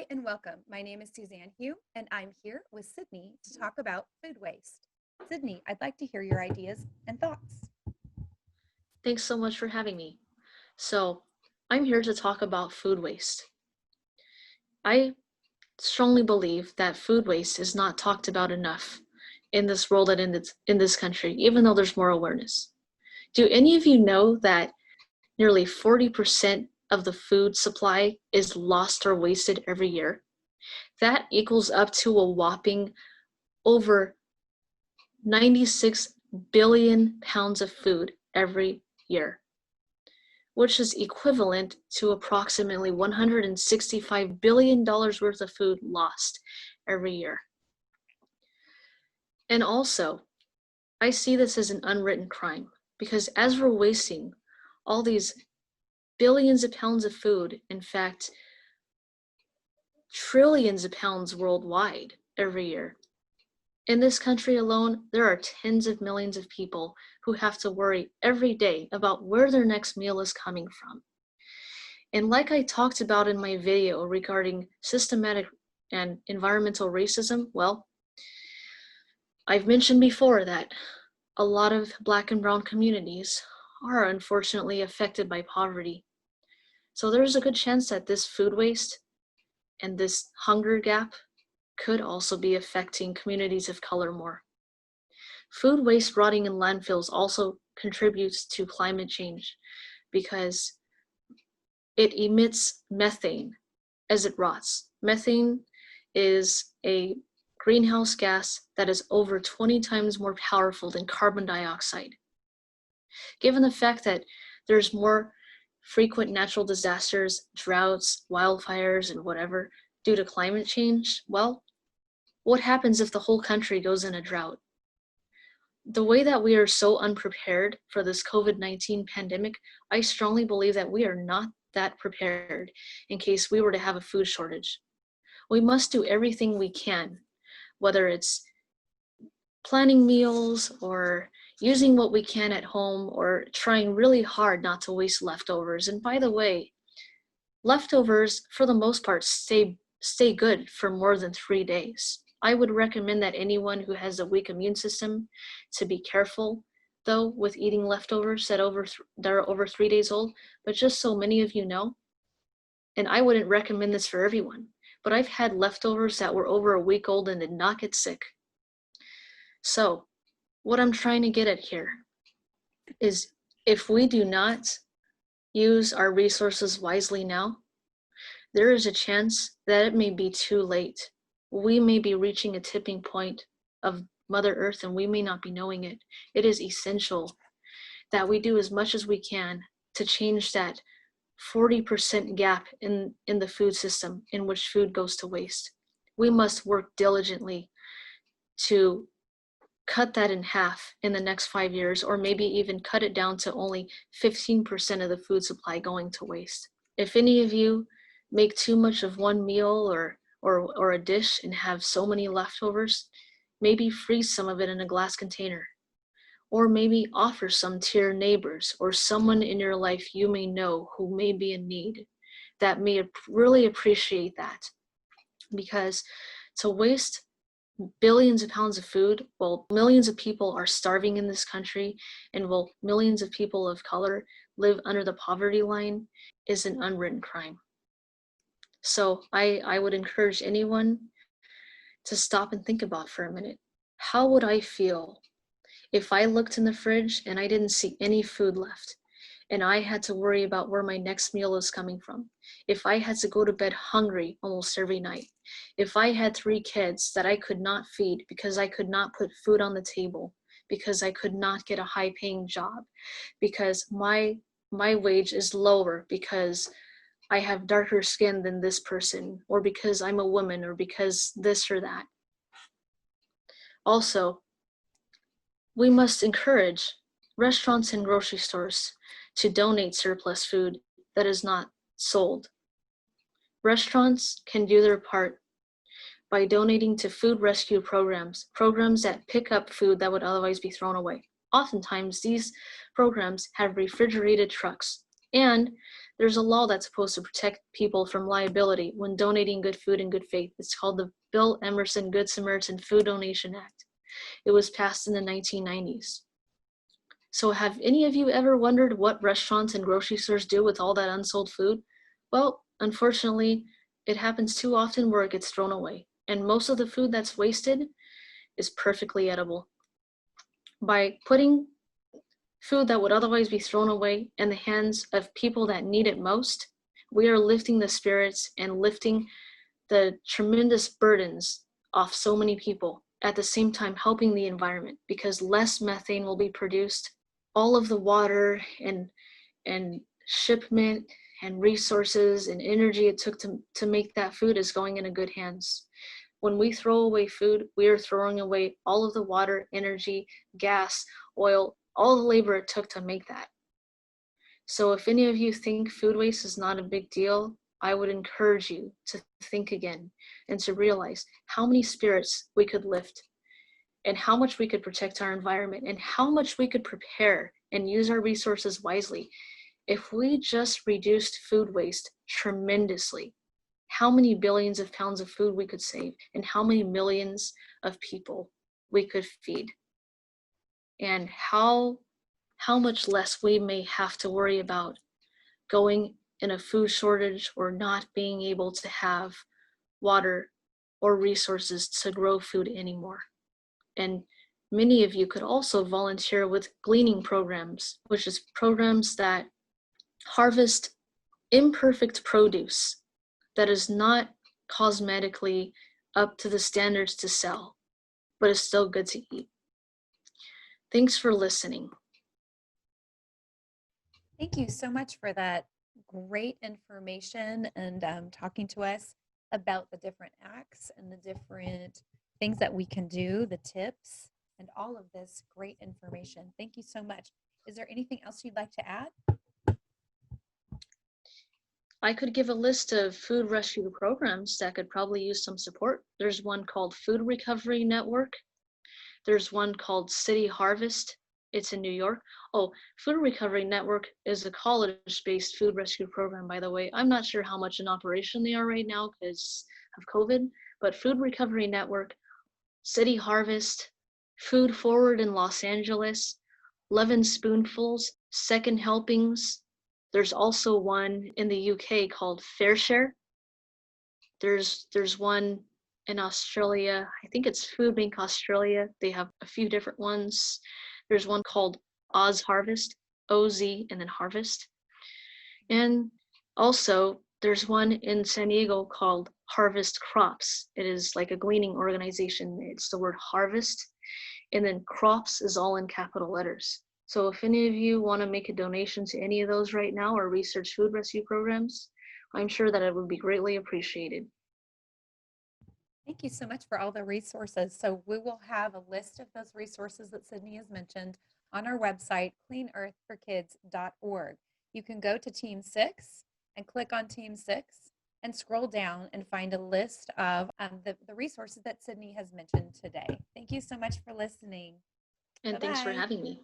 Hi and welcome. My name is Suzanne Hugh, and I'm here with Sydney to talk about food waste. Sydney, I'd like to hear your ideas and thoughts. Thanks so much for having me. So, I'm here to talk about food waste. I strongly believe that food waste is not talked about enough in this world and in this country, even though there's more awareness. Do any of you know that nearly 40% of the food supply is lost or wasted every year? That equals up to a whopping over 96 billion pounds of food every year, which is equivalent to approximately $165 billion worth of food lost every year. And also, I see this as an unwritten crime because as we're wasting all these billions of pounds of food, in fact, trillions of pounds worldwide every year, in this country alone, there are tens of millions of people who have to worry every day about where their next meal is coming from. And like I talked about in my video regarding systematic and environmental racism, well, I've mentioned before that a lot of Black and Brown communities are unfortunately affected by poverty. So there's a good chance that this food waste and this hunger gap could also be affecting communities of color more. Food waste rotting in landfills also contributes to climate change because it emits methane as it rots. Methane is a greenhouse gas that is over 20 times more powerful than carbon dioxide. Given the fact that there's more frequent natural disasters, droughts, wildfires, and whatever due to climate change, well, what happens if the whole country goes in a drought? The way that we are so unprepared for this COVID-19 pandemic, I strongly believe that we are not that prepared in case we were to have a food shortage. We must do everything we can, whether it's planning meals or using what we can at home or trying really hard not to waste leftovers. And by the way, leftovers for the most part stay good for more than 3 days. I would recommend that anyone who has a weak immune system to be careful, though, with eating leftovers that are over 3 days old. But just so many of you know, and I wouldn't recommend this for everyone, but I've had leftovers that were over a week old and did not get sick. So, what I'm trying to get at here is if we do not use our resources wisely now, there is a chance that it may be too late. We may be reaching a tipping point of Mother Earth and we may not be knowing it. It is essential that we do as much as we can to change that 40% gap in the food system in which food goes to waste. We must work diligently to cut that in half in the next 5 years, or maybe even cut it down to only 15% of the food supply going to waste. If any of you make too much of one meal or a dish and have so many leftovers, maybe freeze some of it in a glass container. Or maybe offer some to your neighbors or someone in your life you may know who may be in need that may really appreciate that. Because to waste billions of pounds of food while millions of people are starving in this country and while millions of people of color live under the poverty line is an unwritten crime. So I would encourage anyone to stop and think about for a minute. How would I feel if I looked in the fridge and I didn't see any food left and I had to worry about where my next meal is coming from? If I had to go to bed hungry almost every night? If I had 3 kids that I could not feed because I could not put food on the table, because I could not get a high-paying job, because my wage is lower because I have darker skin than this person, or because I'm a woman, or because this or that. Also, we must encourage restaurants and grocery stores to donate surplus food that is not sold. Restaurants can do their part by donating to food rescue programs that pick up food that would otherwise be thrown away. Oftentimes, these programs have refrigerated trucks, and There's a law that's supposed to protect people from liability when donating good food in good faith. It's called the Bill Emerson Good Samaritan Food Donation Act. It was passed in the 1990s. So have any of you ever wondered what restaurants and grocery stores do with all that unsold food? Well, unfortunately, it happens too often where it gets thrown away. And most of the food that's wasted is perfectly edible. By putting food that would otherwise be thrown away in the hands of people that need it most, we are lifting the spirits and lifting the tremendous burdens off so many people, at the same time helping the environment, because less methane will be produced. All of the water and shipment and resources and energy it took to make that food is going into good hands. When we throw away food, we are throwing away all of the water, energy, gas, oil, all the labor it took to make that. So if any of you think food waste is not a big deal, I would encourage you to think again and to realize how many spirits we could lift and how much we could protect our environment and how much we could prepare and use our resources wisely. If we just reduced food waste tremendously, how many billions of pounds of food we could save and how many millions of people we could feed, and how much less we may have to worry about going in a food shortage or not being able to have water or resources to grow food anymore. And many of you could also volunteer with gleaning programs, which is programs that harvest imperfect produce that is not cosmetically up to the standards to sell, but is still good to eat. Thanks for listening. Thank you so much for that great information and talking to us about the different acts and the different things that we can do, the tips, and all of this great information. Thank you so much. Is there anything else you'd like to add? I could give a list of food rescue programs that could probably use some support. There's one called Food Recovery Network. There's one called City Harvest. It's in New York. Oh, Food Recovery Network is a college-based food rescue program, by the way. I'm not sure how much in operation they are right now because of COVID, but Food Recovery Network, City Harvest, Food Forward in Los Angeles, 11 Spoonfuls, Second Helpings. There's also one in the UK called FareShare. There's one in Australia. I think it's Food Bank Australia. They have a few different ones. There's one called Oz Harvest, OZ and then Harvest. And also there's one in San Diego called Harvest Crops. It is like a gleaning organization. It's the word harvest. And then crops is all in capital letters. So if any of you want to make a donation to any of those right now or research food rescue programs, I'm sure that it would be greatly appreciated. Thank you so much for all the resources. So we will have a list of those resources that Sydney has mentioned on our website, cleanearthforkids.org. You can go to Team 6 and click on Team 6 and scroll down and find a list of the resources that Sydney has mentioned today. Thank you so much for listening. And thanks for Bye-bye. having me.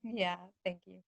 Yeah, thank you.